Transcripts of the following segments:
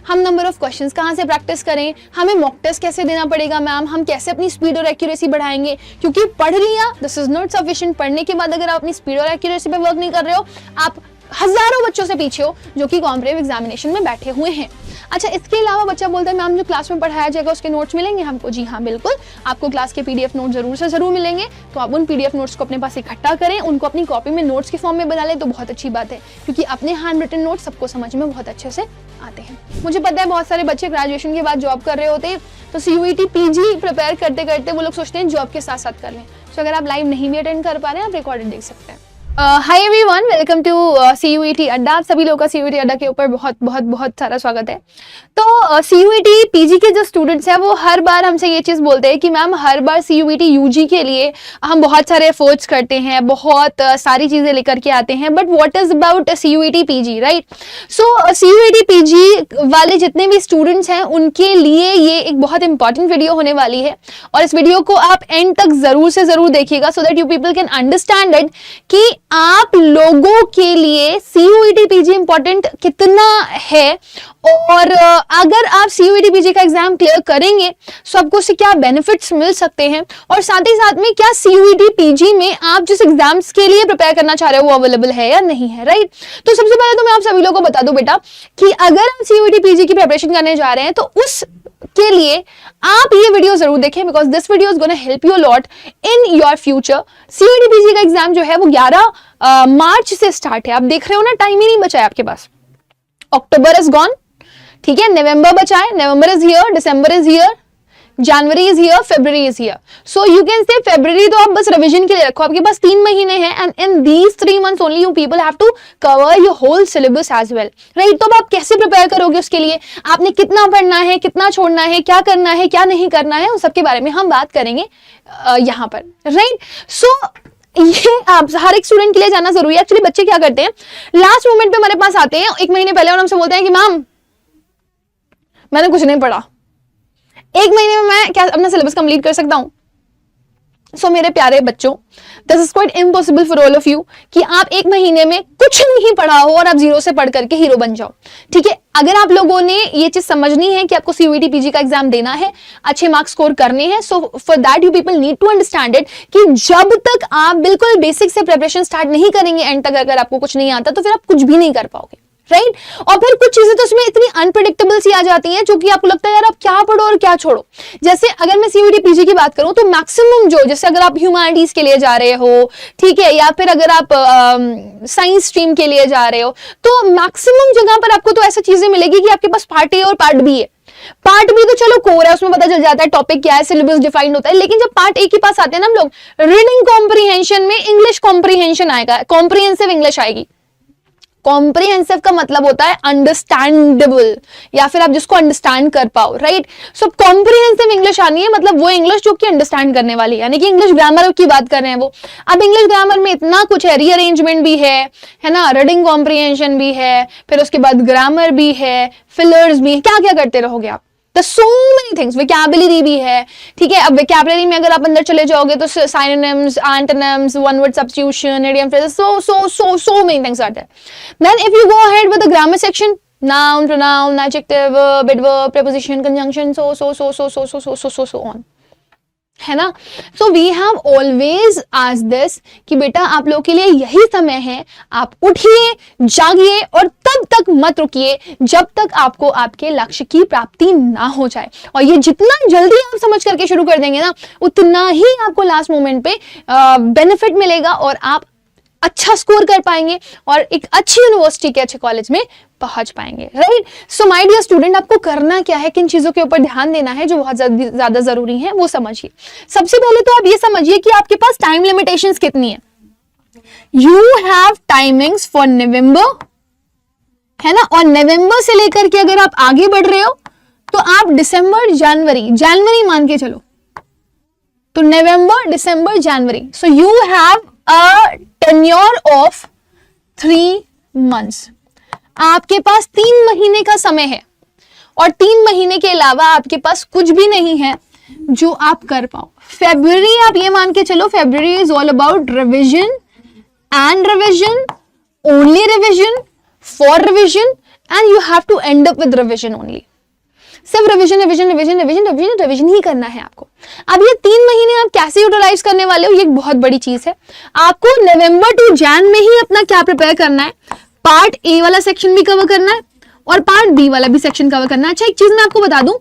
हम number of questions कहाँ से प्रैक्टिस करें, हमें मॉक टेस्ट कैसे देना पड़ेगा मैम, हम कैसे अपनी स्पीड और एक्यूरेसी बढ़ाएंगे, क्योंकि पढ़ लिया दिस इज नॉट सफिशिएंट। पढ़ने के बाद अगर आप अपनी स्पीड और एक्यूरेसी पे वर्क नहीं कर रहे हो, आप हजारों बच्चों से पीछे हो जो कि कॉम्पिटिटिव एग्जामिनेशन में बैठे हुए हैं। अच्छा, इसके अलावा बच्चा बोलता है मैम जो क्लास में पढ़ाया जाएगा उसके नोट्स मिलेंगे हमको? जी हाँ बिल्कुल, आपको क्लास के पीडीएफ नोट जरूर से जरूर मिलेंगे। तो आप उन पीडीएफ नोट्स को अपने पास इकट्ठा करें, उनको अपनी कॉपी में नोट्स के फॉर्म में बना लें तो बहुत अच्छी बात है, क्योंकि अपने हैंड रिटन नोट्स सबको समझ में बहुत अच्छे से आते हैं। मुझे पता है बहुत सारे बच्चे ग्रेजुएशन के बाद जॉब कर रहे होते हैं, तो CUET PG प्रिपेयर करते करते वो लोग सोचते हैं जॉब के साथ साथ कर लें। तो अगर आप लाइव नहीं भी अटेंड कर पा रहे हैं, आप रिकॉर्डेड देख सकते हैं। Hi everyone, welcome to CUET Adda. आप सभी लोगों का CUET अड्डा के ऊपर बहुत बहुत बहुत सारा स्वागत है। तो CUET PG के जो स्टूडेंट्स हैं वो हर बार हमसे ये चीज़ बोलते हैं कि मैम हर बार CUET UG के लिए हम बहुत सारे एफर्ट्स करते हैं, बहुत सारी चीज़ें लेकर के आते हैं, but what is about CUET PG, right? So CUET PG वाले जितने भी स्टूडेंट्स हैं उनके लिए ये एक बहुत इंपॉर्टेंट वीडियो होने वाली है, और इस वीडियो को आप एंड तक जरूर से जरूर देखिएगा so that you people can understand it कि आप लोगों के लिए CUET PG इंपॉर्टेंट कितना है, और अगर आप CUET PG का एग्जाम क्लियर करेंगे तो आपको उससे क्या बेनिफिट्स मिल सकते हैं, और साथ ही साथ में क्या CUET PG में आप जिस एग्जाम्स के लिए प्रिपेयर करना चाह रहे हो वो अवेलेबल है या नहीं है, राइट? तो सबसे पहले तो मैं आप सभी लोगों को बता दूं बेटा कि अगर आप CUET PG की प्रिपरेशन करने जा रहे हैं तो उस के लिए आप ये वीडियो जरूर देखें, because this video is gonna help you lot in your future. CUET PG का एग्जाम जो है वो 11 मार्च से स्टार्ट है। आप देख रहे हो ना, टाइम ही नहीं बचा है आपके पास। अक्टूबर इज गॉन, ठीक है, नवंबर बचा है, November is here, December is here, January is here, February is here. So you can say February तो आप बस रिवीजन के लिए रखो, आपके पास 3 महीने हैं, and in these 3 months only you people have to cover your whole syllabus as well, right? तो अब आप कैसे प्रिपेयर करोगे उसके लिए, आपने कितना पढ़ना है, कितना छोड़ना है, क्या करना है, क्या नहीं करना है, उन सबके बारे में हम बात करेंगे यहाँ पर, राइट? सो ये आप हर एक स्टूडेंट के लिए जाना जरूरी है। एक्चुअली बच्चे क्या करते हैं, लास्ट मोमेंट पे हमारे पास आते हैं 1 महीने पहले और हमसे बोलते हैं कि मैम मैंने कुछ नहीं पढ़ा, 1 महीने में मैं क्या अपना सिलेबस कंप्लीट कर सकता हूं? सो मेरे प्यारे बच्चों, this is quite impossible for all of you कि आप 1 महीने में कुछ नहीं पढ़ा हो और आप जीरो से पढ़ करके हीरो बन जाओ, ठीक है? अगर आप लोगों ने ये चीज समझनी है कि आपको CUET PG का एग्जाम देना है, अच्छे मार्क्स स्कोर करने हैं, so for that you people need to understand it कि जब तक आप बिल्कुल बेसिक से प्रिपरेशन स्टार्ट नहीं करेंगे एंड तक, अगर आपको कुछ नहीं आता तो फिर आप कुछ भी नहीं कर पाओगे, राइट? और फिर कुछ चीजें तो उसमें इतनी अनप्रेडिक्टेबल सी आ जाती हैं जो कि आपको लगता है यार आप क्या पढ़ो और क्या छोड़ो। जैसे अगर मैं CUET PG की बात करूं तो मैक्सिमम जो, जैसे अगर आप ह्यूमैनिटीज के लिए जा रहे हो, ठीक है, या फिर अगर आप साइंस स्ट्रीम के लिए जा रहे हो, तो मैक्सिमम जगह पर आपको तो ऐसा चीजें मिलेगी कि आपके पास पार्ट A और पार्ट B है। पार्ट बी तो चलो कोर है, उसमें पता चल जाता है टॉपिक क्या है, सिलेबस डिफाइंड होता है, लेकिन जब पार्ट ए के पास आते हैं ना हम लोग, रीडिंग कॉम्प्रीहेंशन में इंग्लिश कॉम्प्रीहेंशन आएगा, कॉम्प्रीहेंसिव इंग्लिश आएगी। कॉम्प्रीहेंसिव का मतलब होता है अंडरस्टैंडेबल, या फिर आप जिसको अंडरस्टैंड कर पाओ, राइट? सो कॉम्प्रीहेंसिव इंग्लिश आनी है, मतलब वो इंग्लिश जो कि अंडरस्टैंड करने वाली है, यानी कि इंग्लिश ग्रामर की बात कर रहे हैं वो। अब इंग्लिश ग्रामर में इतना कुछ है, रीअरेंजमेंट भी है ना, रीडिंग कॉम्प्रीहेंशन भी है, फिर उसके बाद ग्रामर भी है, फिलर्स भी है, क्या क्या करते रहोगे आप? So many things, vocabulary भी है, ठीक है? अब vocabulary में अगर आप अंदर चले जाओगे तो synonyms, antonyms, one word substitution, idiom phrases, so many things are there. Then if you go ahead with the grammar section, noun, pronoun, adjective, verb, adverb, preposition, conjunction, so on, है ना? So we have always asked this कि बेटा आप लोग के लिए यही समय है, आप उठिए, जागिए और तब तक मत रुकिए जब तक आपको आपके लक्ष्य की प्राप्ति ना हो जाए। और ये जितना जल्दी आप समझ करके शुरू कर देंगे ना, उतना ही आपको लास्ट मोमेंट पे बेनिफिट मिलेगा और आप अच्छा स्कोर कर पाएंगे और एक अच्छी यूनिवर्सिटी के अच्छे कॉलेज में पहुंच पाएंगे, right? So my dear student, आपको करना क्या है, किन चीजों के ऊपर ध्यान देना है जो बहुत ज्यादा जरूरी है वो समझिए। सबसे पहले तो आप ये समझिए कि आपके पास टाइम लिमिटेशंस कितनी है। यू हैव टाइमिंग्स फॉर नवंबर, है ना, और नवंबर से लेकर के अगर आप आगे बढ़ रहे हो तो आप दिसंबर, जनवरी मान के चलो, तो नवंबर, दिसंबर, जनवरी। So you have a tenure of 3 months। आपके पास 3 महीने का समय है और 3 महीने के अलावा आपके पास कुछ भी नहीं है जो आप कर पाओ। फरवरी आप ये मान के चलो, February is all about revision and revision, only revision, for revision and you have to end up with revision only. सिर्फ revision revision revision revision revision revision ही करना है आपको। अब ये 3 महीने आप कैसे यूटिलाइज करने वाले हो, ये एक बहुत बड़ी चीज है। आपको नवंबर टू जैन में ही अपना क्या प्रिपेयर करना है, पार्ट ए वाला सेक्शन भी कवर करना है और पार्ट बी वाला भी सेक्शन कवर करना है। अच्छा, एक चीज मैं आपको बता दूं,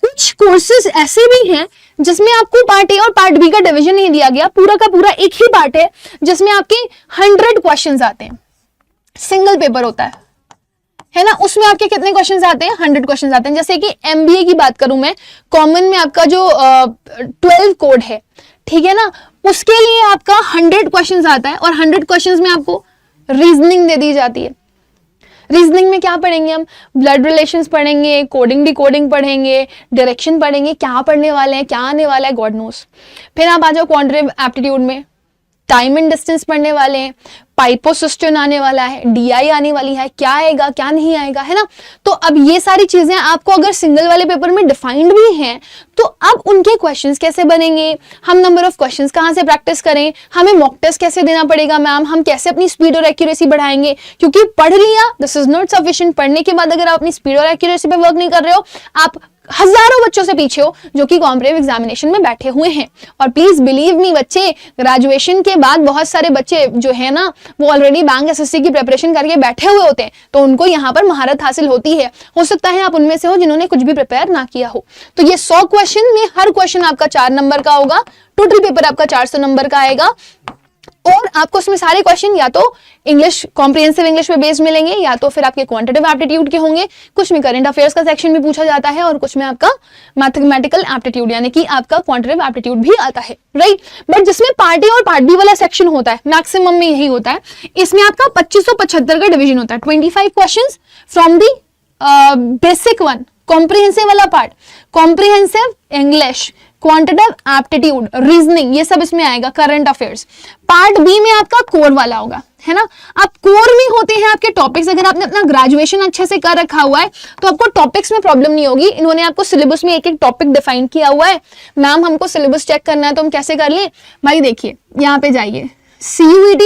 कुछ कोर्सेज ऐसे भी हैं जिसमें आपको पार्ट ए और पार्ट बी का डिवीजन नहीं दिया गया, पूरा का पूरा एक ही पार्ट है जिसमें आपके 100 क्वेश्चंस आते हैं, सिंगल पेपर होता है ना। उसमें आपके कितने क्वेश्चंस आते हैं, 100 क्वेश्चंस आते हैं। जैसे कि एमबीए की बात करूं मैं, कॉमन में आपका जो 12 कोड है, ठीक है ना, उसके लिए आपका 100 क्वेश्चंस आता है और 100 क्वेश्चंस में आपको रीजनिंग दे दी जाती है। रीजनिंग में क्या पढ़ेंगे हम, ब्लड रिलेशंस पढ़ेंगे, कोडिंग डिकोडिंग पढ़ेंगे, डायरेक्शन पढ़ेंगे, क्या पढ़ने वाले हैं, क्या आने वाला है, गॉड नोस। फिर आप आ जाओ क्वांटिटेटिव एप्टीट्यूड में, टाइम एंड डिस्टेंस पढ़ने वाले हैं, पाइपोसिस्टन आने वाला है, डीआई आने वाली है, क्या आएगा क्या नहीं आएगा, है ना। तो अब ये सारी चीजें आपको अगर सिंगल वाले पेपर में डिफाइंड भी हैं, तो अब उनके क्वेश्चंस कैसे बनेंगे, हम नंबर ऑफ क्वेश्चंस कहाँ से प्रैक्टिस करें, हमें मॉक टेस्ट कैसे देना पड़ेगा मैम, हम कैसे अपनी स्पीड और एक्यूरेसी बढ़ाएंगे, क्योंकि पढ़ लिया दिस इज नॉट सफिशिएंट। पढ़ने के बाद अगर आप अपनी स्पीड और एक्यूरेसी पे वर्क नहीं कर रहे हो, आप हजारों बच्चों से पीछे हो जो कि कॉम्पिटिटिव एग्जामिनेशन में बैठे हुए हैं। और प्लीज बिलीव मी बच्चे, ग्रेजुएशन के बाद बहुत सारे बच्चे जो है ना, वो ऑलरेडी बैंक एसएससी की प्रिपरेशन करके बैठे हुए होते हैं, तो उनको यहाँ पर महारत हासिल होती है। हो सकता है आप उनमें से हो जिन्होंने कुछ भी प्रिपेयर ना किया हो। तो ये 100 क्वेश्चन में हर क्वेश्चन आपका 4 नंबर का होगा, टोटल पेपर आपका 400 नंबर का आएगा। और आपको उसमें सारे क्वेश्चन या तो इंग्लिश, कॉम्प्रिहेंसिव इंग्लिश पे बेस्ड मिलेंगे, या तो फिर आपके क्वांटिटेटिव एप्टीट्यूड के होंगे, कुछ में करंट अफेयर्स का सेक्शन भी पूछा जाता है और कुछ में आपका मैथमेटिकल एप्टीट्यूड यानी कि आपका क्वांटिटेटिव एप्टीट्यूड भी आता है, राइट। बट जिसमें पार्ट ए और पार्ट बी वाला सेक्शन होता है, मैक्सिमम में यही होता है, इसमें आपका 2575 का डिवीजन होता है। 25 questions from the basic one, comprehensive वाला part, comprehensive English, quantitative aptitude, reasoning, ये सब इसमें आएगा, करंट अफेयर्स। पार्ट बी में आपका कोर वाला होगा, है ना। अब कोर में होते हैं आपके टॉपिक्स। अगर आपने अपना ग्रेजुएशन अच्छे से कर रखा हुआ है तो आपको टॉपिक्स में प्रॉब्लम नहीं होगी। इन्होंने आपको सिलेबस में एक एक टॉपिक डिफाइन किया हुआ है। मैम हमको सिलेबस चेक करना है तो हम कैसे कर लें भाई, देखिए यहाँ पे जाइए, CUET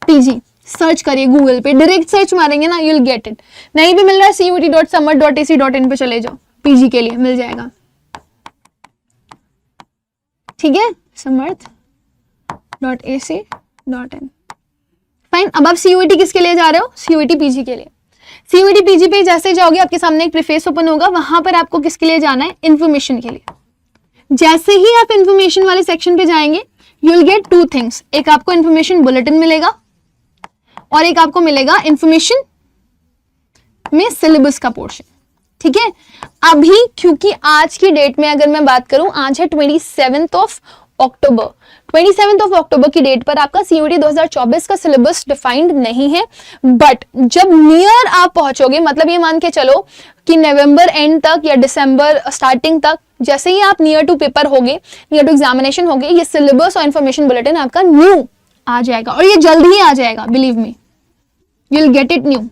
PG सर्च करिए गूगल पे, डायरेक्ट सर्च मारेंगे ना, you'll get it। नहीं भी मिल रहा है CUET.samarth.ac.in पे चले जाओ, PG के लिए मिल जाएगा, ठीक है, samarth.ac.in। फाइन। अब आप CUET किसके लिए जा रहे हो, CUET PG के लिए। CUET PG पे जैसे जाओगे आपके सामने एक प्रीफेस ओपन होगा, वहां पर आपको किसके लिए जाना है, इंफॉर्मेशन के लिए। जैसे ही आप इंफॉर्मेशन वाले सेक्शन पे जाएंगे, यू विल गेट 2 थिंग्स, एक आपको इंफॉर्मेशन बुलेटिन मिलेगा और एक आपको मिलेगा इंफॉर्मेशन में सिलेबस का पोर्शन, ठीक है। अभी क्योंकि आज की डेट में अगर मैं बात करूं, आज है 27 अक्टूबर, 27 अक्टूबर की डेट पर आपका CUET 2024 का सिलेबस डिफाइंड नहीं है। बट जब नियर आप पहुंचोगे, मतलब ये मान के चलो कि नवंबर एंड तक या दिसंबर स्टार्टिंग तक, जैसे ही आप नियर टू पेपर होगे, नियर टू एग्जामिनेशन होगे, ये सिलेबस और इन्फॉर्मेशन बुलेटिन आपका न्यू आ जाएगा और ये जल्द ही आ जाएगा, believe me, you will get it new,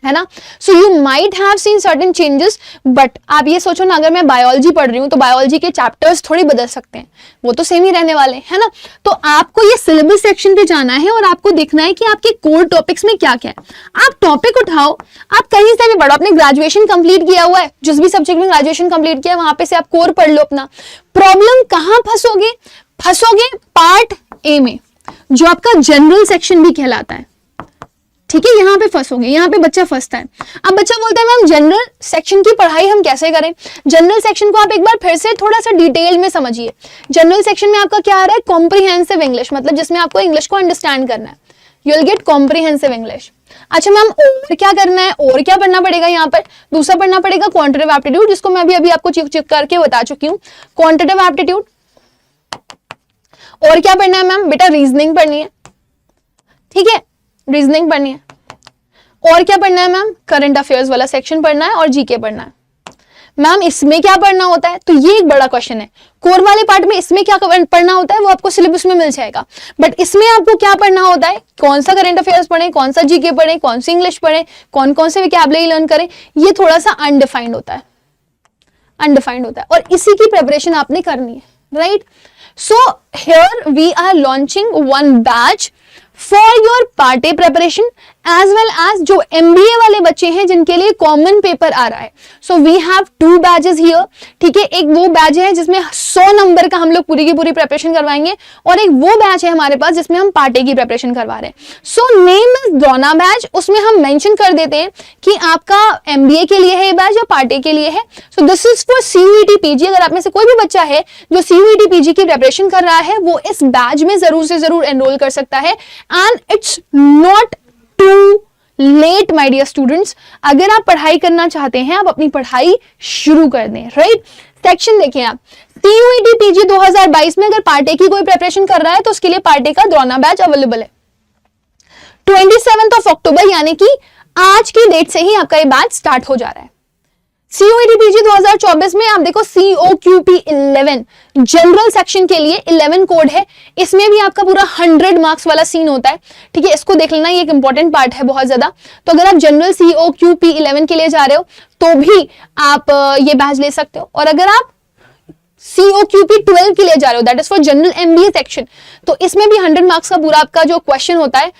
है ना। So you might have seen certain changes, but आप ये सोचो ना, अगर मैं बायोलॉजी पढ़ रही हूँ तो बायोलॉजी के चैप्टर्स थोड़ी बदल सकते हैं, वो तो सेम ही रहने वाले, है ना। तो आपको ये सिलेबस सेक्शन पे जाना है और आपको देखना है कि आपके कोर टॉपिक्स में क्या क्या है। आप टॉपिक उठाओ, आप कहीं से भी पढ़ो, आपने ग्रेजुएशन कंप्लीट किया हुआ है, जिस भी सब्जेक्ट में ग्रेजुएशन कंप्लीट किया है वहां पे से आप कोर पढ़ लो अपना। प्रॉब्लम कहां फंसोगे, फंसोगे पार्ट ए में, जो आपका जनरल सेक्शन भी कहलाता है, ठीक है, यहां पे फंसोगे, यहां पे बच्चा फंसता है। अब बच्चा बोलता है मैम जनरल सेक्शन की पढ़ाई हम कैसे करें। जनरल सेक्शन को आप एक बार फिर से थोड़ा सा डिटेल में समझिए। जनरल सेक्शन में आपका क्या आ रहा है, कॉम्प्रिहेंसिव इंग्लिश, मतलब जिसमें आपको इंग्लिश को अंडरस्टैंड करना है, you will get comprehensive English. अच्छा मैम और क्या करना है, और क्या पढ़ना पड़ेगा, यहाँ पर दूसरा पढ़ना पड़ेगा क्वांटिटेटिव एप्टीट्यूड, जिसको मैं अभी आपको चेक करके बता चुकी हूँ, क्वांटिटेटिव एप्टीट्यूड। और क्या पढ़ना है मैम, बेटा रीजनिंग पढ़नी है, ठीक है, रीजनिंग पढ़नी है। और क्या पढ़ना है मैम, करंट अफेयर्स वाला सेक्शन पढ़ना है और जीके पढ़ना है। मैम इसमें क्या पढ़ना होता है, तो ये एक बड़ा क्वेश्चन है। कोर वाले पार्ट में इसमें क्या पढ़ना होता है वो आपको सिलेबस में मिल जाएगा, बट इसमें आपको क्या पढ़ना होता है, कौन सा करंट अफेयर्स पढ़े, कौन सा जीके पढ़े, कौन सी इंग्लिश पढ़े, कौन कौन से वोकैबुलरी लर्न करें, ये थोड़ा सा अनडिफाइंड होता है, अनडिफाइंड होता है, और इसी की प्रिपरेशन आपने करनी है, right. So here we are launching one batch for your part A preparation as well as जो MBA वाले बच्चे हैं जिनके लिए कॉमन पेपर आ रहा है. So we have 2 batches here. ठीक है, एक वो बैच है जिसमें 100 नंबर का हम लोग पूरी की पूरी प्रिपरेशन करवाएंगे और एक वो बैच है हमारे पास जिसमें हम पार्ट ए की प्रिपरेशन करवा रहे हैं. So name is Drona batch. उसमें हम मेंशन कर देते हैं कि आपका MBA के लिए है ये बैच या पार्ट ए के लिए है. सो this is for CUET PG. अगर आप में से कोई भी बच्चा है जो CUET PG की प्रिपरेशन कर रहा है वो इस बैच में जरूर से जरूर एनरोल कर सकता है. And it's not too late my dear students. अगर आप पढ़ाई करना चाहते हैं आप अपनी पढ़ाई शुरू कर दें. राइट, सेक्शन देखें आप. CUET PG 2022 में अगर पार्ट ए की कोई प्रिपरेशन कर रहा है तो उसके लिए पार्ट ए का द्रोणा बैच अवेलेबल है. 27 अक्टूबर यानी कि आज की डेट से ही आपका ये बैच स्टार्ट हो जा रहा है. CUET PG 2024 में आप देखो COQP 11 जनरल सेक्शन के लिए 11 कोड है. इसमें भी आपका पूरा 100 मार्क्स वाला सीन होता है. ठीक है, इसको देख लेना, ये एक इंपॉर्टेंट पार्ट है बहुत ज्यादा. तो अगर आप जनरल COQP 11 के लिए जा रहे हो तो भी आप ये बैच ले सकते हो. और अगर आप COQP 12 के लिए जा रहे हो that is for general MBA section, तो इसमें भी 100 मार्क्स का पूरा आपका जो क्वेश्चन होता है,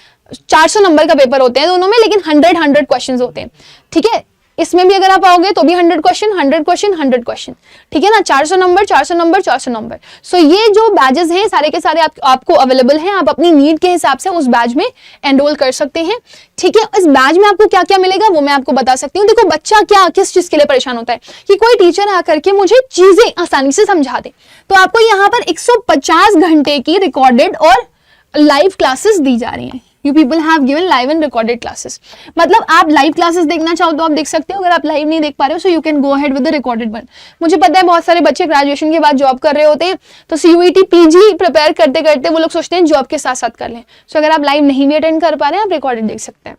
400 नंबर का पेपर होते हैं दोनों में, लेकिन 100 क्वेश्चंस होते हैं. ठीक है, इसमें भी अगर आप आओगे तो भी 100 क्वेश्चन 100 क्वेश्चन 100 क्वेश्चन. ठीक है ना, 400 नंबर 400 नंबर 400 नंबर. सो ये जो बैचेस हैं सारे के सारे आपको अवेलेबल हैं. आप अपनी नीड के हिसाब से उस बैच में एनरोल कर सकते हैं. ठीक है, इस बैच में आपको क्या क्या मिलेगा वो मैं आपको बता सकती हूँ. देखो, बच्चा क्या किस चीज के लिए परेशान होता है कि कोई टीचर आकर के मुझे चीजें आसानी से समझा दे. तो आपको यहाँ पर 150 घंटे की रिकॉर्डेड और लाइव क्लासेस दी जा रही हैं. You people have given live and recorded classes. मतलब आप लाइव क्लासेस देखना चाहो तो आप देख सकते हो. अगर आप लाइव नहीं देख पा रहे हो so you can go ahead with the recorded one. मुझे पता है बहुत सारे बच्चे ग्रेजुएशन के बाद जॉब कर रहे होते हैं तो CUET PG प्रिपेयर करते करते वो लोग सोचते हैं जॉब के साथ साथ कर लें. सो अगर आप लाइव नहीं भी अटेंड कर पा रहे हैं आप रिकॉर्डेड देख सकते हैं.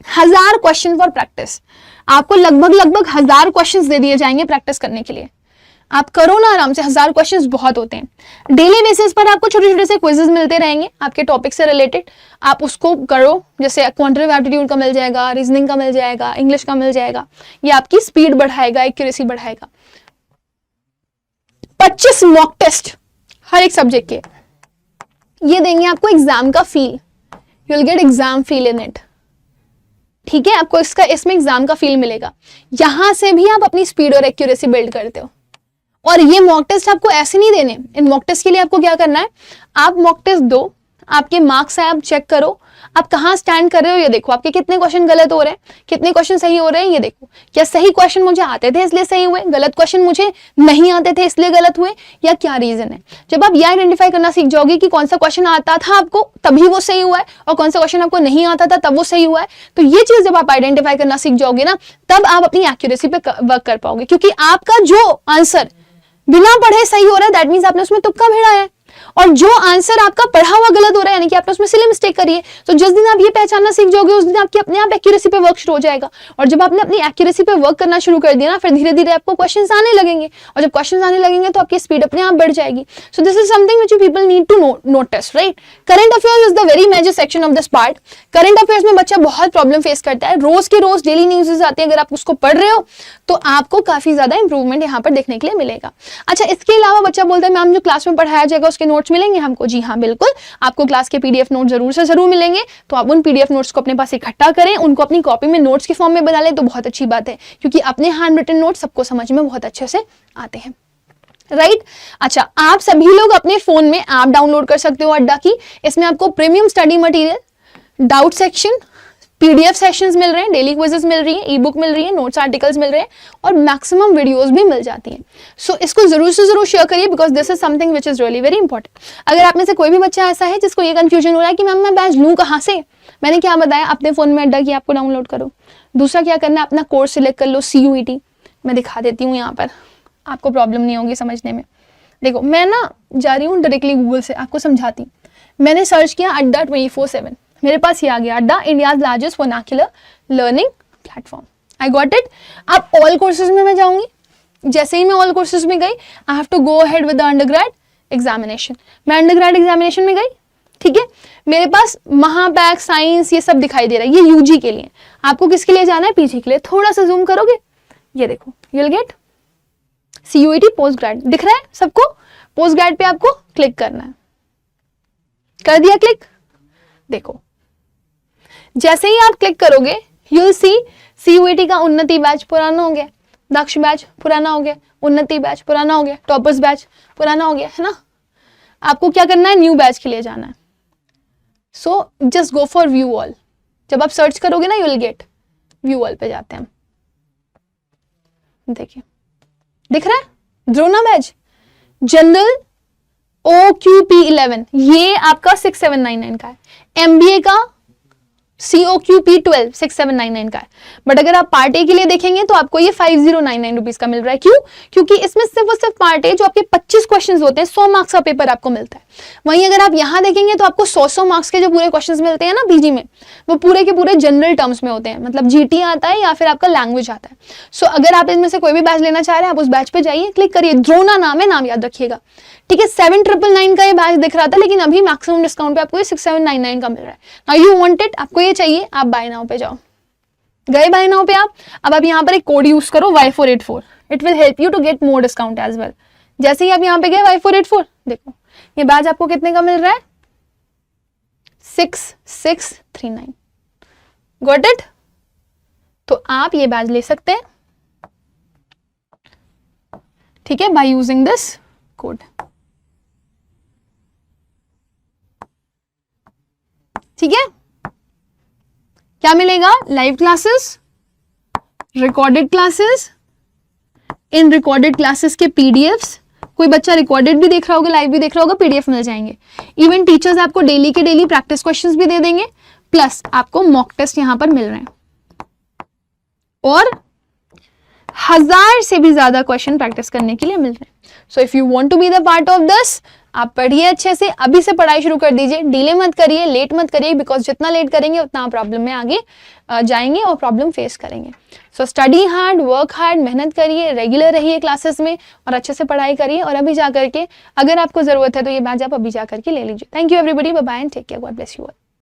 1000 क्वेश्चन फॉर प्रैक्टिस. आपको लगभग 1000 क्वेश्चन दे दिए जाएंगे प्रैक्टिस करने के लिए. आप करो ना आराम से, 1000 क्वेश्चंस बहुत होते हैं. डेली बेसिस पर आपको छोटे छोटे से क्विजेस मिलते रहेंगे आपके टॉपिक से रिलेटेड. आप उसको करो, जैसे क्वांटिटेटिव एप्टीट्यूड का मिल जाएगा, रीजनिंग का मिल जाएगा, इंग्लिश का मिल जाएगा. ये आपकी स्पीड बढ़ाएगा, एक्यूरेसी बढ़ाएगा. 25 मॉक टेस्ट हर एक सब्जेक्ट के ये देंगे आपको एग्जाम का feel. You will get exam feel in it. ठीक है, आपको इसमें एग्जाम का फील मिलेगा. यहां से भी आप अपनी स्पीड और एक्यूरेसी बिल्ड करते हो. और ये मॉक टेस्ट आपको ऐसे नहीं देने. इन मॉक टेस्ट के लिए आपको क्या करना है, आप मॉक टेस्ट दो, आपके मार्क्स है आप चेक करो, आप कहाँ स्टैंड कर रहे हो ये देखो, आपके कितने क्वेश्चन गलत हो रहे हैं, कितने क्वेश्चन सही हो रहे हैं ये देखो. क्या सही क्वेश्चन मुझे आते थे इसलिए सही हुए, गलत क्वेश्चन मुझे नहीं आते थे इसलिए गलत हुए, या क्या रीजन है. जब आप ये आइडेंटिफाई करना सीख जाओगे कि कौन सा क्वेश्चन आता था आपको तभी वो सही हुआ है और कौन सा क्वेश्चन आपको नहीं आता था तब वो सही हुआ है, तो ये चीज जब आप आइडेंटिफाई करना सीख जाओगे ना तब आप अपनी एक्यूरेसी पे वर्क कर पाओगे. क्योंकि आपका जो आंसर बिना पढ़े सही हो रहा है दैट मींस आपने उसमें तुक्का भिड़ा है. और जो आंसर आपका पढ़ा हुआ गलत हो रहा है यानी कि आपने उसमें सिली मिस्टेक करी है. तो जिस दिन आप ये पहचानना सीख जाओगे उस दिन आपकी अपने आप एक्यूरेसी पे वर्क शुरू हो जाएगा. और जब आपने अपनी एक्यूरेसी पे वर्क करना शुरू कर दिया ना फिर धीरे धीरे आपको क्वेश्चंस आने लगेंगे. और जब क्वेश्चंस आने लगेंगे तो आपकी स्पीड अपने आप बढ़ जाएगी. So this is something which you people need to notice. Right, current affairs is the very major section of this part. Current affairs में बच्चा बहुत प्रॉब्लम फेस करता है. रोज के रोज डेली न्यूज़ आती है. अगर आप उसको पढ़ रहे हो तो आपको काफी ज्यादा इंप्रूवमेंट यहाँ पर देखने के लिए मिलेगा. अच्छा, इसके अलावा बच्चा बोलता है मैम जो क्लास में पढ़ाया जाएगा उसके नोट्स मिलेंगे हमको. जी हाँ बिल्कुल, आपको क्लास के PDF नोट जरूर से जरूर मिलेंगे. तो आप उन PDF नोट्स को अपने पास इकट्ठा करें, उनको अपनी कॉपी में नोट्स के फॉर्म में बना लें तो बहुत अच्छी बात है. क्योंकि अपने हैंड रिटन नोट सबको समझ में बहुत अच्छे से आते हैं. राइट अच्छा, आप सभी लोग अपने फोन में ऐप डाउनलोड कर सकते हो अड्डा की. इसमें आपको premium study material, doubt section, PDF sessions मिल रहे हैं, डेली क्विजेस मिल रही है, ई बुक मिल रही है, नोट्स आर्टिकल्स मिल रहे हैं और मैक्सिमम वीडियोस भी मिल जाती हैं. सो इसको जरूर से जरूर शेयर करिए because this is something which is really very important. अगर आप में से कोई भी बच्चा ऐसा है जिसको ये कंफ्यूजन हो रहा है कि मैम मैं बैच लूँ कहाँ से, मैंने क्या बताया, अपने फोन में अड्डा की आपको डाउनलोड करो. दूसरा क्या करना है, अपना कोर्स सिलेक्ट कर लो CUET. मैं दिखा देती हूँ यहाँ पर, आपको प्रॉब्लम नहीं होगी समझने में. देखो मैं ना जा रही हूँ डायरेक्टली गूगल से, आपको समझाती हूँ. मैंने सर्च किया अड्डा 24/7, मेरे पास ये आ गया अड्डा, India's largest vernacular learning platform. I got it. अब ऑल कोर्सेज में मैं जाऊंगी. जैसे ही मैं ऑल कोर्सेज में गई I have to go ahead with the undergrad examination. मैं अंडरग्रेड एग्जामिनेशन में गई. ठीक है, मेरे पास महापैक साइंस ये सब दिखाई दे रहा है, ये UG के लिए. आपको किसके लिए जाना है, PG के लिए. थोड़ा सा जूम करोगे, ये देखो, you will get CUET post grade दिख रहा है सबको. पोस्ट ग्रेड पे आपको क्लिक करना है. कर दिया क्लिक. देखो जैसे ही आप क्लिक करोगे यू विल सी CUET का उन्नति बैच पुराना हो गया, दक्ष बैच पुराना हो गया, उन्नति बैच पुराना हो गया, टॉपर्स बैच पुराना हो गया, है ना। आपको क्या करना है, न्यू बैच के लिए जाना है। So just go for view all. जब आप सर्च करोगे ना you will get, view all पे जाते हैं। देखिए दिख रहा है द्रोणा बैच जनरल OQP11, ये आपका 6799 का है। MBA का COQP12 6799 का है। बट अगर आप पार्ट ए के लिए देखेंगे तो आपको ये 5099 रुपीज का मिल रहा है। क्यों? क्योंकि इसमें सिर्फ और सिर्फ पार्ट ए जो आपके 25 क्वेश्चंस होते हैं, 100 मार्क्स का पेपर आपको मिलता है। वहीं अगर आप यहाँ देखेंगे तो आपको 100 मार्क्स के जो पूरे क्वेश्चंस मिलते हैं ना पीजी में, वो पूरे के पूरे जनरल टर्म्स में होते हैं, मतलब GT आता है या फिर आपका लैंग्वेज आता है। सो अगर आप इनमें से कोई भी बैच लेना चाह रहे हैं, आप उस बैच पे जाइए, क्लिक करिए, द्रोणा नाम है, नाम याद रखिएगा, ठीक है। 7999 का ये बैच दिख रहा था, लेकिन अभी मैक्सिमम डिस्काउंट पे आपको ये 6799 का मिल रहा है। नाउ यू वांट इट, आपको ये चाहिए, आप बाय नाउ पे जाओ। गए बाय नाउ पे आप, अब आप यहाँ पर एक कोड यूज करो Y484, it will help you to get more discount as well. जैसे ही आप यहाँ पे गए Y484, देखो ये बैच आपको कितने का मिल रहा है, 6639। Got it? तो आप ये बैच ले सकते हैं, ठीक है, बाय यूजिंग दिस कोड। ठीक है, क्या मिलेगा, लाइव क्लासेस, रिकॉर्डेड क्लासेस, इन रिकॉर्डेड क्लासेस के PDFs, कोई बच्चा रिकॉर्डेड भी देख रहा होगा, लाइव भी देख रहा होगा, PDF मिल जाएंगे। इवन टीचर्स आपको डेली के डेली प्रैक्टिस क्वेश्चंस भी दे देंगे, प्लस आपको मॉक टेस्ट यहां पर मिल रहे हैं, और 1000 से भी ज्यादा क्वेश्चन प्रैक्टिस करने के लिए मिल रहे हैं। So if you want to be the part of this, आप पढ़िए अच्छे से, अभी से पढ़ाई शुरू कर दीजिए, डिले मत करिए, लेट मत करिए, बिकॉज जितना लेट करेंगे उतना आप प्रॉब्लम में आगे जाएंगे और प्रॉब्लम फेस करेंगे। So study hard, work hard, मेहनत करिए, रेगुलर रहिए क्लासेस में और अच्छे से पढ़ाई करिए। और अभी जा करके अगर आपको जरूरत है तो ये बैच आप अभी जा करके ले लीजिए। Thank you everybody, bye bye and take care, God bless you all.